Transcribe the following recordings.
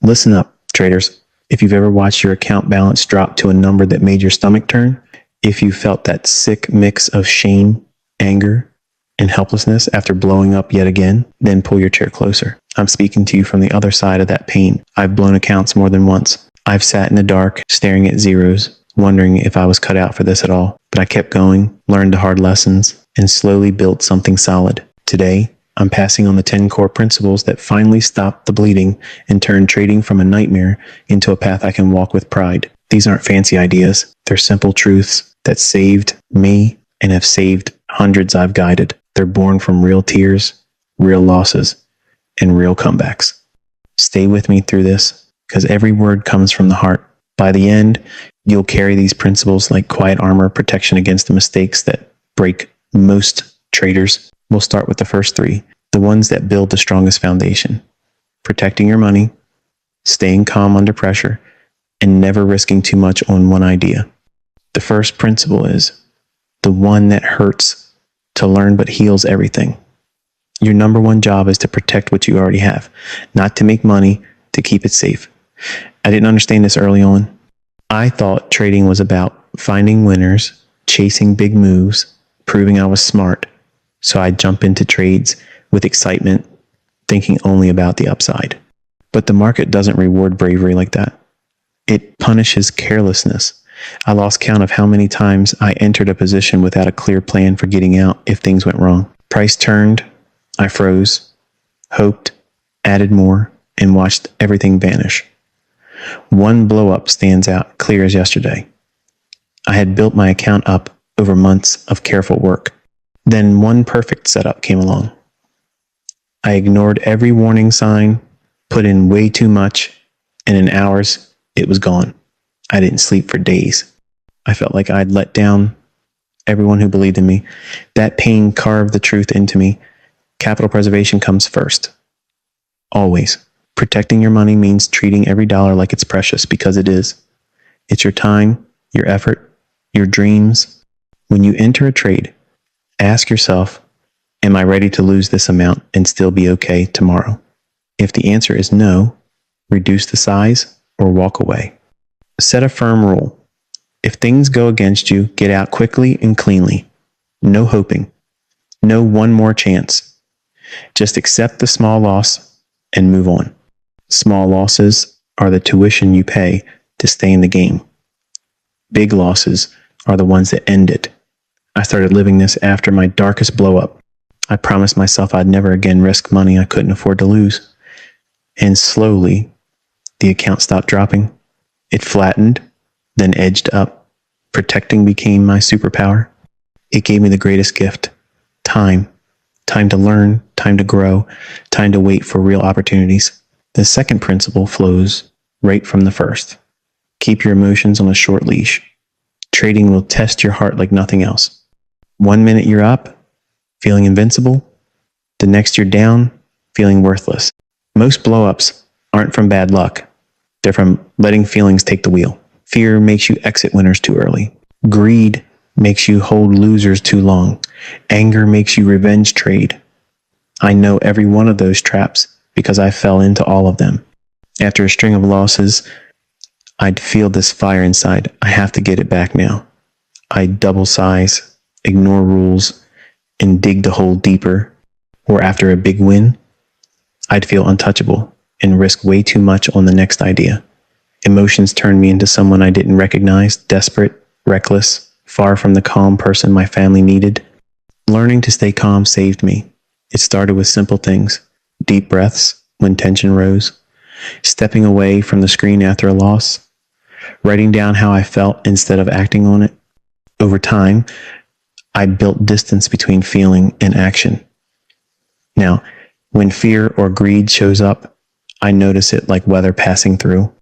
Listen up, traders. If you've ever watched your account balance drop to a number that made your stomach turn, if you felt that sick mix of shame, anger, and helplessness after blowing up yet again, then pull your chair closer. I'm speaking to you from the other side of that pain. I've blown accounts more than once. I've sat in the dark, staring at zeros, wondering if I was cut out for this at all. But I kept going, learned the hard lessons, and slowly built something solid. Today, I'm passing on the 10 core principles that finally stopped the bleeding and turned trading from a nightmare into a path I can walk with pride. These aren't fancy ideas. They're simple truths that saved me and have saved hundreds I've guided. They're born from real tears, real losses, and real comebacks. Stay with me through this, because every word comes from the heart. By the end, you'll carry these principles like quiet armor protection against the mistakes that break most traders. We'll start with the first three, the ones that build the strongest foundation. Protecting your money, staying calm under pressure, and never risking too much on one idea. The first principle is the one that hurts to learn but heals everything. Your number one job is to protect what you already have, not to make money, to keep it safe. I didn't understand this early on. I thought trading was about finding winners, chasing big moves, proving I was smart. So I'd jump into trades with excitement, thinking only about the upside. But the market doesn't reward bravery like that. It punishes carelessness. I lost count of how many times I entered a position without a clear plan for getting out if things went wrong. Price turned, I froze, hoped, added more, and watched everything vanish. One blow up stands out clear as yesterday. I had built my account up over months of careful work. Then one perfect setup came along. I ignored every warning sign, put in way too much, and in hours, it was gone. I didn't sleep for days. I felt like I'd let down everyone who believed in me. That pain carved the truth into me. Capital preservation comes first. Always. Protecting your money means treating every dollar like it's precious, because it is. It's your time, your effort, your dreams. When you enter a trade, ask yourself, am I ready to lose this amount and still be okay tomorrow? If the answer is no, reduce the size or walk away. Set a firm rule. If things go against you, get out quickly and cleanly. No hoping. No one more chance. Just accept the small loss and move on. Small losses are the tuition you pay to stay in the game. Big losses are the ones that end it. I started living this after my darkest blow-up. I promised myself I'd never again risk money I couldn't afford to lose. And slowly, the account stopped dropping. It flattened, then edged up. Protecting became my superpower. It gave me the greatest gift. Time. Time to learn, time to grow, time to wait for real opportunities. The second principle flows right from the first. Keep your emotions on a short leash. Trading will test your heart like nothing else. 1 minute you're up, feeling invincible. The next you're down, feeling worthless. Most blow-ups aren't from bad luck. They're from letting feelings take the wheel. Fear makes you exit winners too early. Greed makes you hold losers too long. Anger makes you revenge trade. I know every one of those traps because I fell into all of them. After a string of losses, I'd feel this fire inside. I have to get it back now. I'd double size, ignore rules, and dig the hole deeper. Or after a big win, I'd feel untouchable and risk way too much on the next idea. Emotions turned me into someone I didn't recognize, desperate, reckless, far from the calm person my family needed. Learning to stay calm saved me. It started with simple things. Deep breaths when tension rose. Stepping away from the screen after a loss. Writing down how I felt instead of acting on it. Over time, I built distance between feeling and action. Now, when fear or greed shows up, I notice it like weather passing through.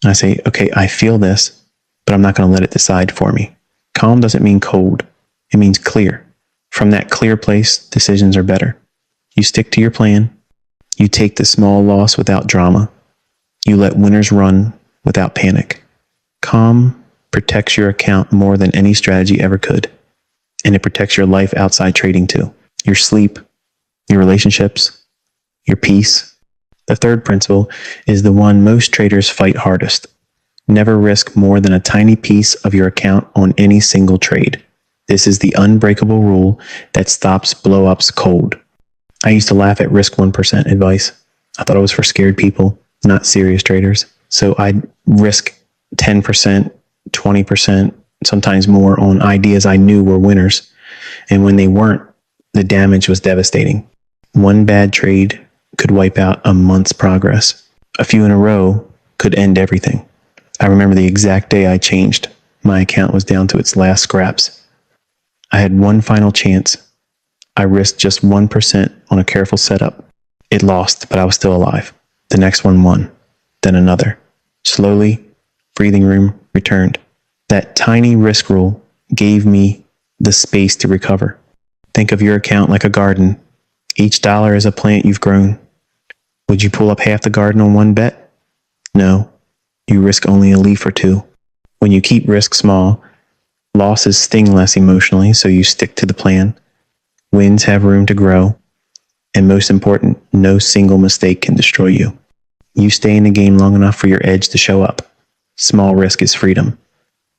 I say, okay, I feel this, but I'm not going to let it decide for me. Calm doesn't mean cold. It means clear. From that clear place, decisions are better. You stick to your plan. You take the small loss without drama. You let winners run without panic. Calm protects your account more than any strategy ever could. And it protects your life outside trading too. Your sleep, your relationships, your peace. The third principle is the one most traders fight hardest. Never risk more than a tiny piece of your account on any single trade. This is the unbreakable rule that stops blow-ups cold. I used to laugh at risk 1% advice. I thought it was for scared people, not serious traders. So I'd risk 10%, 20%, sometimes more on ideas I knew were winners. And when they weren't, the damage was devastating. One bad trade could wipe out a month's progress. A few in a row could end everything. I remember the exact day I changed. My account was down to its last scraps. I had one final chance. I risked just 1% on a careful setup. It lost, but I was still alive. The next one won. Then another. Slowly, breathing room returned. That tiny risk rule gave me the space to recover. Think of your account like a garden. Each dollar is a plant you've grown. Would you pull up half the garden on one bet? No. You risk only a leaf or two. When you keep risk small, losses sting less emotionally, so you stick to the plan. Wins have room to grow. And most important, no single mistake can destroy you. You stay in the game long enough for your edge to show up. Small risk is freedom.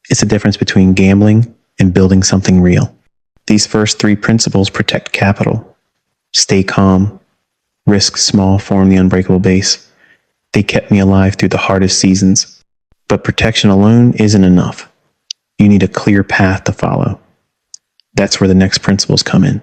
It's the difference between gambling and building something real. These first three principles protect capital. Stay calm. Risk small, form the unbreakable base. They kept me alive through the hardest seasons. But protection alone isn't enough. You need a clear path to follow. That's where the next principles come in.